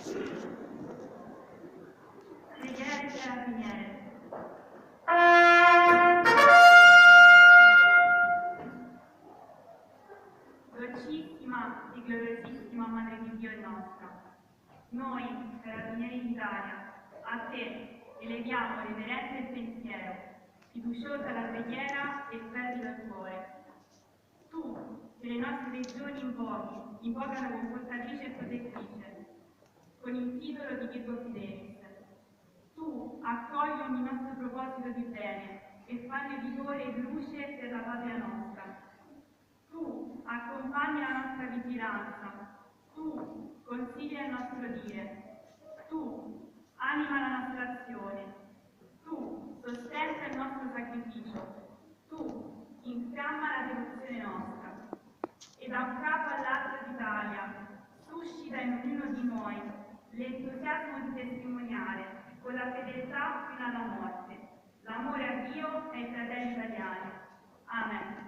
Preghiere carabiniere. Dolcissima e gloriosissima Madre di Dio e nostra, noi, carabinieri d'Italia, a te eleviamo reverente il pensiero, fiduciosa la preghiera e splendido il cuore. Tu, che le nostre regioni invocano con portatrice e protettrice, con il titolo di Virgo Fidelis. Tu accogli ogni nostro proposito di bene e fai vigore e luce per la patria nostra. Tu accompagni la nostra vigilanza, tu consigli il nostro dire, tu anima la nostra azione, tu sostenta il nostro sacrificio, tu infiamma la devozione nostra. E da un capo all'altro d'Italia suscita in ognuno di noi l'entusiasmo di testimoniare con la fedeltà fino alla morte l'amore a Dio e ai fratelli italiani. Amen.